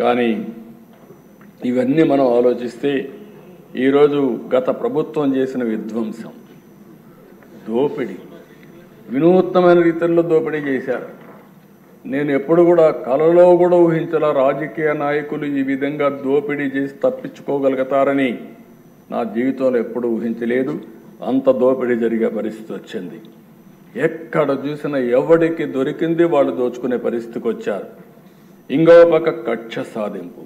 కానీ ఇవన్నీ మనం ఆలోచిస్తే ఈరోజు గత ప్రభుత్వం చేసిన విధ్వంసం, దోపిడీ, వినూత్నమైన రీతిలో దోపిడీ చేశారు. నేను ఎప్పుడు కూడా కలలో కూడా ఊహించలా రాజకీయ నాయకులు ఈ విధంగా దోపిడీ చేసి తప్పించుకోగలుగుతారని నా జీవితంలో ఎప్పుడు ఊహించలేదు. అంత దోపిడీ జరిగే పరిస్థితి వచ్చింది. ఎక్కడ చూసినా ఎవడికి దొరికింది వాళ్ళు దోచుకునే పరిస్థితికి వచ్చారు. ఇంకో పక్క కక్ష సాధింపు,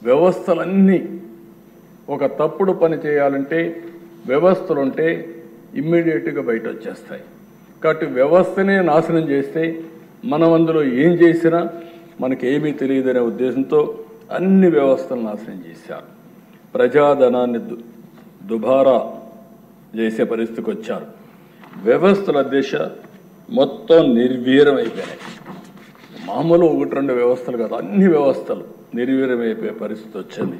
వ్యవస్థలన్నీ ఒక తప్పుడు పని చేయాలంటే వ్యవస్థలుంటే ఇమ్మీడియట్గా బయట వచ్చేస్తాయి. కాబట్టి వ్యవస్థనే నాశనం చేస్తే మనం అందులో ఏం చేసినా మనకేమీ తెలియదనే ఉద్దేశంతో అన్ని వ్యవస్థలు నాశనం చేశారు. ప్రజాధనాన్ని దుబారా చేసే పరిస్థితికి వచ్చారు. వ్యవస్థల దిశ మొత్తం నిర్వీర్యమైపోయాయి. మామూలు 1-2 వ్యవస్థలు కాదు, అన్ని వ్యవస్థలు నిర్వీర్యమైపోయే పరిస్థితి వచ్చింది.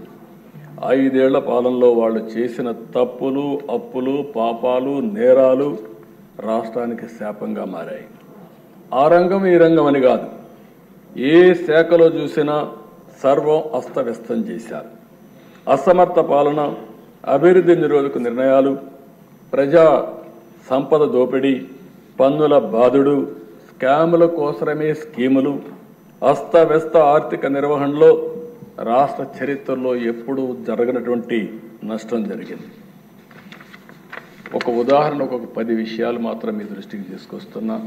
5 ఏళ్ల పాలనలో వాళ్ళు చేసిన తప్పులు, అప్పులు, పాపాలు, నేరాలు రాష్ట్రానికి శాపంగా మారాయి. ఆ రంగం ఈ రంగం అని కాదు, ఏ శాఖలో చూసినా సర్వం అస్తవ్యస్తం చేశారు. అసమర్థ పాలన, అభివృద్ధి నిరోధక నిర్ణయాలు, ప్రజా సంపద దోపిడీ, పన్నుల బాధుడు, స్కాముల కోసమే స్కీములు, అస్తవ్యస్త ఆర్థిక నిర్వహణలో రాష్ట్ర చరిత్రలో ఎప్పుడూ జరగనటువంటి నష్టం జరిగింది. ఒక ఉదాహరణకు ఒక 10 విషయాలు మాత్రం మీ దృష్టికి తీసుకొస్తున్నా,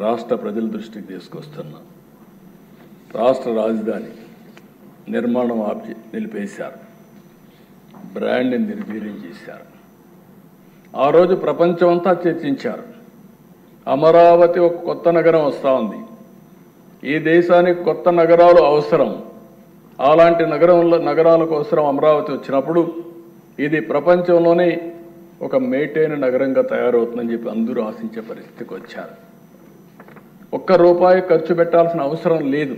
రాష్ట్ర ప్రజల దృష్టికి తీసుకొస్తున్నా. రాష్ట్ర రాజధాని నిర్మాణం నిలిపేశారు, బ్రాండ్ని నిర్వీర్యం చేశారు. ఆ రోజు ప్రపంచమంతా చర్చించారు. అమరావతి ఒక కొత్త నగరం వస్తూ ఉంది, ఈ దేశానికి కొత్త నగరాలు అవసరం, అలాంటి నగరాల కోసం అమరావతి వచ్చినప్పుడు ఇది ప్రపంచంలోనే ఒక మేటైన నగరంగా తయారవుతుందని చెప్పి అందరూ ఆశించే పరిస్థితికి వచ్చారు. ₹1 ఖర్చు పెట్టాల్సిన అవసరం లేదు.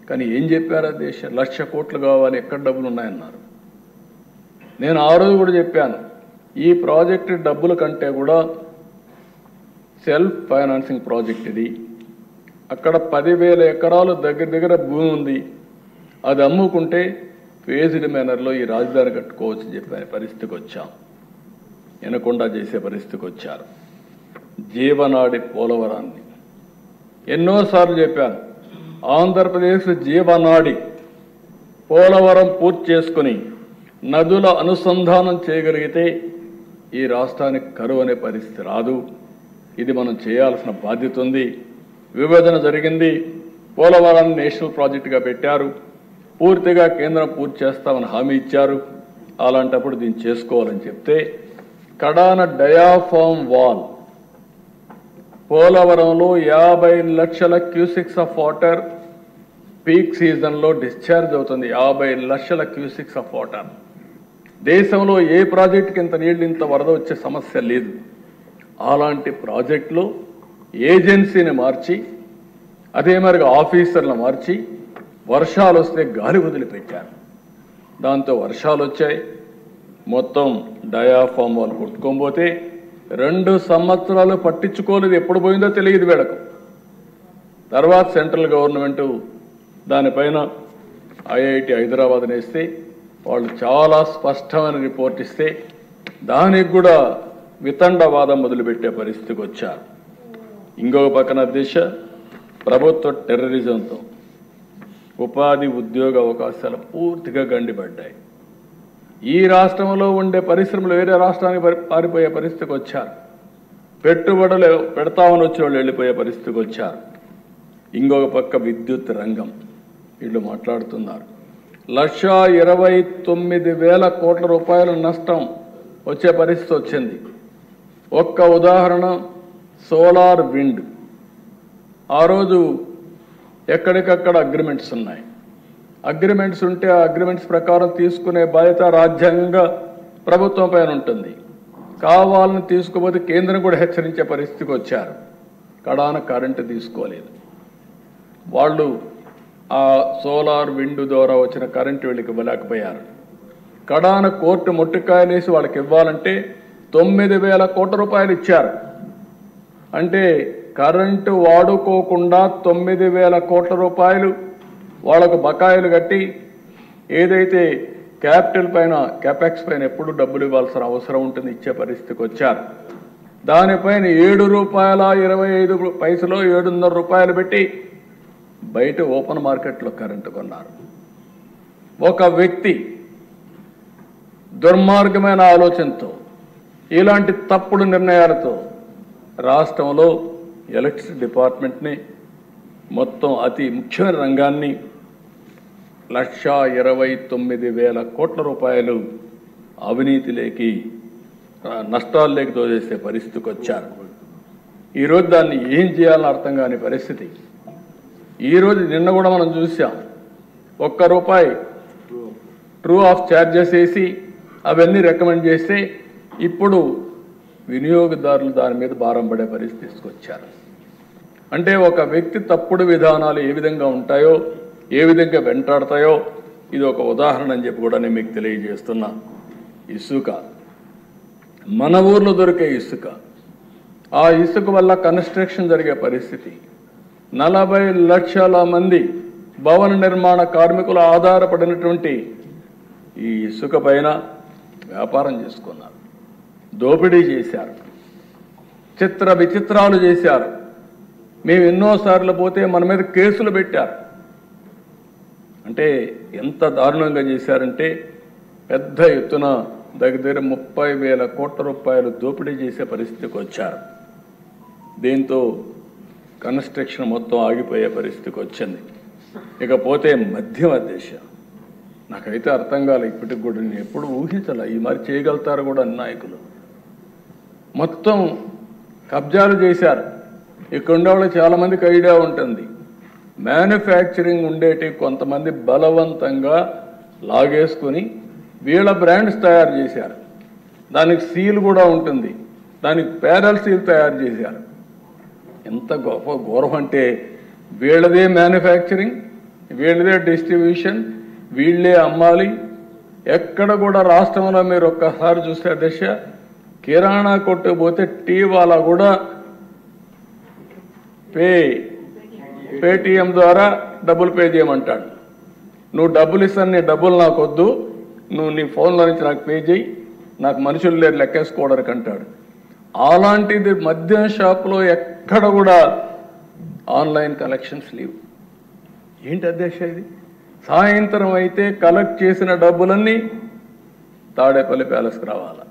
కానీ ఏం చెప్పారు? దేశం 1,00,000 కోట్లు కావాలి, ఎక్కడ డబ్బులు ఉన్నాయన్నారు. నేను ఆ రోజు కూడా చెప్పాను, ఈ ప్రాజెక్టు డబ్బుల కంటే కూడా సెల్ఫ్ ఫైనాన్సింగ్ ప్రాజెక్ట్ ఇది. అక్కడ 10,000 ఎకరాలు దగ్గర భూమి ఉంది, అది అమ్ముకుంటే ఫేజ్డ్ మేనర్లో ఈ రాజధాని కట్టుకోవచ్చని చెప్పే పరిస్థితికి వచ్చాం. వినకుండా చేసే పరిస్థితికి వచ్చారు. జీవనాడి పోలవరాన్ని ఎన్నోసార్లు చెప్పాను, ఆంధ్రప్రదేశ్ జీవనాడి పోలవరం పూర్తి చేసుకుని నదుల అనుసంధానం చేయగలిగితే ఈ రాష్ట్రానికి కరువు అనే పరిస్థితి రాదు. ఇది మనం చేయాల్సిన బాధ్యత ఉంది. విభజన జరిగింది, పోలవరాన్ని నేషనల్ ప్రాజెక్టుగా పెట్టారు, పూర్తిగా కేంద్రం పూర్తి చేస్తామని హామీ ఇచ్చారు. అలాంటప్పుడు దీన్ని చేసుకోవాలని చెప్తే కడాన డయాఫామ్ వాల్ పోలవరంలో 50 లక్షల క్యూసిక్స్ ఆఫ్ వాటర్ పీక్ సీజన్లో డిశ్చార్జ్ అవుతుంది. 50 లక్షల క్యూసిక్స్ ఆఫ్ వాటర్. దేశంలో ఏ ప్రాజెక్టుకి ఇంత నీళ్ళు, ఇంత వరద వచ్చే సమస్య లేదు. అలాంటి ప్రాజెక్టులో ఏజెన్సీని మార్చి, అదే మరిగా ఆఫీసర్లను మార్చి, వర్షాలు వస్తే గాలి వదిలిపెట్టారు. దాంతో వర్షాలు వచ్చాయి, మొత్తం డయాఫామ్ వాళ్ళు కొట్టుకోకపోతే 2 సంవత్సరాలు పట్టించుకోలేదు. ఎప్పుడు పోయిందో తెలియదు వీళ్ళకు. తర్వాత సెంట్రల్ గవర్నమెంట్ దానిపైన ఐఐటి హైదరాబాద్ వేస్తే వాళ్ళు చాలా స్పష్టమైన రిపోర్ట్ ఇస్తే దానికి కూడా వితండవాదం మొదలుపెట్టే పరిస్థితికి వచ్చారు. ఇంకొక పక్కన దిశ ప్రభుత్వ టెర్రరిజంతో ఉపాధి ఉద్యోగ అవకాశాలు పూర్తిగా గండిపడ్డాయి. ఈ రాష్ట్రంలో ఉండే పరిశ్రమలు వేరే రాష్ట్రానికి పారిపోయే పరిస్థితికి వచ్చారు. పెట్టుబడులు పెడతామని వచ్చే వాళ్ళు వెళ్ళిపోయే పరిస్థితికి వచ్చారు. ఇంకొక పక్క విద్యుత్ రంగం వీళ్ళు మాట్లాడుతున్నారు. 1,29,000 కోట్ల రూపాయల నష్టం వచ్చే పరిస్థితి వచ్చింది. ఒక్క ఉదాహరణ, సోలార్ విండ్. ఆ రోజు ఎక్కడికక్కడ అగ్రిమెంట్స్ ఉన్నాయి. అగ్రిమెంట్స్ ఉంటే ఆ అగ్రిమెంట్స్ ప్రకారం తీసుకునే బాధ్యత రాజ్యాంగంగా ప్రభుత్వం పైన ఉంటుంది. కావాలని తీసుకుపోతే కేంద్రం కూడా హెచ్చరించే పరిస్థితికి వచ్చారు. కడాన కరెంటు తీసుకోలేదు వాళ్ళు. ఆ సోలార్ విండ్ ద్వారా వచ్చిన కరెంటు వీళ్ళకి ఇవ్వలేకపోయారు. కడాన కోర్టు మొట్టికాయలేసి వాళ్ళకి ఇవ్వాలంటే 9,000 కోట్ల రూపాయలు ఇచ్చారు. అంటే కరెంటు వాడుకోకుండా 9,000 కోట్ల రూపాయలు వాళ్ళకు బకాయిలు కట్టి ఏదైతే క్యాపిటల్ పైన క్యాపెక్స్ పైన ఎప్పుడు డబ్బులు ఇవ్వాల్సిన అవసరం ఉంటుంది, ఇచ్చే పరిస్థితికి వచ్చారు. దానిపైన ₹7.25 7.5 పెట్టి బయట ఓపెన్ మార్కెట్లో కరెంటు కొన్నారు. ఒక వ్యక్తి దుర్మార్గమైన ఆలోచనతో ఇలాంటి తప్పుడు నిర్ణయాలతో రాష్ట్రంలో ఎలక్ట్రిసిటీ డిపార్ట్మెంట్ని మొత్తం అతి ముఖ్యమైన రంగాన్ని ₹1,29,000 కోట్ల అవినీతిలోకి నష్టాల్లోకి దోచేసే పరిస్థితికి వచ్చారు. ఈరోజు దాన్ని ఏం చేయాలని అర్థం కాని పరిస్థితి. ఈరోజు నిన్న కూడా మనం చూసాం, ₹1 ట్రూ ఆఫ్ ఛార్జెస్ వేసి అవన్నీ రికమెండ్ చేస్తే ఇప్పుడు వినియోగదారులు దాని మీద భారం పడే పరిస్థితి తీసుకొచ్చారు. అంటే ఒక వ్యక్తి తప్పుడు విధానాలు ఏ విధంగా ఉంటాయో, ఏ విధంగా వెంటాడతాయో ఇది ఒక ఉదాహరణ అని చెప్పి కూడా నేను మీకు తెలియజేస్తున్నా. ఇసుక, మన ఊర్లో దొరికే ఇసుక, ఆ ఇసుక వల్ల కన్స్ట్రక్షన్ జరిగే పరిస్థితి. 40 లక్షల మంది భవన నిర్మాణ కార్మికులు ఆధారపడినటువంటి ఈ ఇసుక పైన వ్యాపారం చేసుకున్నారు, దోపిడీ చేశారు, చిత్ర విచిత్రాలు చేశారు. మేము ఎన్నోసార్లు పోతే మన మీద కేసులు పెట్టారు. అంటే ఎంత దారుణంగా చేశారంటే పెద్ద ఎత్తున దగ్గర ₹30,000 కోట్ల దోపిడీ చేసే పరిస్థితికి వచ్చారు. దీంతో కన్స్ట్రక్షన్ మొత్తం ఆగిపోయే పరిస్థితికి వచ్చింది. ఇకపోతే మద్యం అధ్యక్ష, నాకైతే అర్థం కాలే ఇప్పటికి కూడా, నేను ఎప్పుడు ఊహించాల ఈ మరి చేయగలుగుతారు కూడా నాయకులు. మొత్తం కబ్జాలు చేశారు. ఇక్కడ ఉండే వాళ్ళు చాలామందికి ఐడియా ఉంటుంది, మ్యానుఫ్యాక్చరింగ్ ఉండేటి కొంతమంది బలవంతంగా లాగేసుకుని వీళ్ళ బ్రాండ్స్ తయారు చేశారు. దానికి సీల్ కూడా ఉంటుంది, దానికి ప్యారల్ సీల్ తయారు చేశారు. ఎంత గొప్ప గౌరవం అంటే వీళ్ళదే మ్యానుఫ్యాక్చరింగ్, వీళ్ళదే డిస్ట్రిబ్యూషన్, వీళ్ళే అమ్మాలి. ఎక్కడ కూడా రాష్ట్రంలో మీరు ఒక్కసారి చూస్తే దశ, కిరాణా కొట్టు పోతే టీ వాళ్ళ కూడా పేటిఎం ద్వారా డబ్బులు పే చేయమంటాడు. నువ్వు డబ్బులు ఇస్తాను, నీ డబ్బులు నాకు వద్దు, నువ్వు నీ ఫోన్లో నుంచి నాకు పే చేయి, నాకు మనుషులు లేరు లెక్కేసుకోవడానికి అంటాడు. అలాంటిది మద్యం షాప్లో ఎక్కడ కూడా ఆన్లైన్ కలెక్షన్స్ లేవు. ఏంటి అధ్యక్ష ఇది? సాయంత్రం అయితే కలెక్ట్ చేసిన డబ్బులన్నీ తాడేపల్లి ప్యాలెస్కి రావాలా?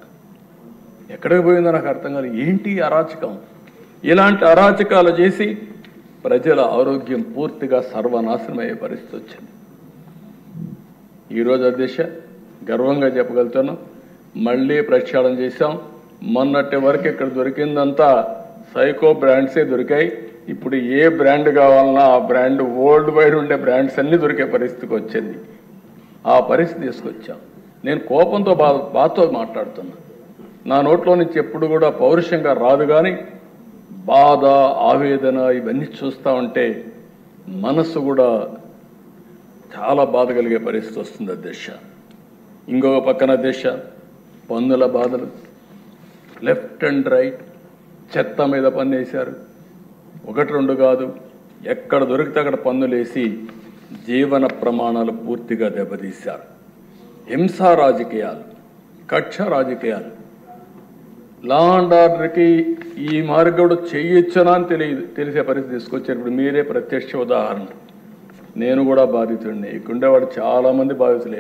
ఎక్కడికి పోయిందో నాకు అర్థం కాదు. ఏంటి అరాచకం? ఇలాంటి అరాచకాలు చేసి ప్రజల ఆరోగ్యం పూర్తిగా సర్వనాశనం అయ్యే పరిస్థితి వచ్చింది. ఈరోజు అధ్యక్ష గర్వంగా చెప్పగలుగుతున్నాం, మళ్ళీ ప్రక్షాళన చేశాం. మొన్నటి వరకు ఇక్కడ దొరికిందంతా సైకో బ్రాండ్సే దొరికాయి. ఇప్పుడు ఏ బ్రాండ్ కావాలన్నా ఆ బ్రాండ్, వరల్డ్ వైడ్ ఉండే బ్రాండ్స్ అన్నీ దొరికే పరిస్థితికి వచ్చింది. ఆ పరిస్థితి తీసుకొచ్చాం. నేను కోపంతో బాధతో మాట్లాడుతున్నా. నా నోట్లో నుంచి ఎప్పుడు కూడా పౌరుషంగా రాదు, కానీ బాధ, ఆవేదన ఇవన్నీ చూస్తూ ఉంటే మనసు కూడా చాలా బాధ కలిగే పరిస్థితి వస్తుంది అధ్యక్ష. ఇంకొక పక్కన అధ్యక్ష పన్నుల బాధలు, లెఫ్ట్ అండ్ రైట్ చెత్త మీద పన్ను వేశారు. 1-2 కాదు, ఎక్కడ దొరికితే అక్కడ పన్నులేసి జీవన ప్రమాణాలు పూర్తిగా దెబ్బతీశారు. హింసా రాజకీయాలు, కక్ష రాజకీయాలు, లా అండ్ ఆర్డర్కి ఈ మార్గడు చేయొచ్చనా అని తెలిసే పరిస్థితి తీసుకొచ్చేటప్పుడు మీరే ప్రత్యక్ష ఉదాహరణ. నేను కూడా బాధితుడిని, ఇక్కడ ఉండేవాడు చాలామంది బాధితులే.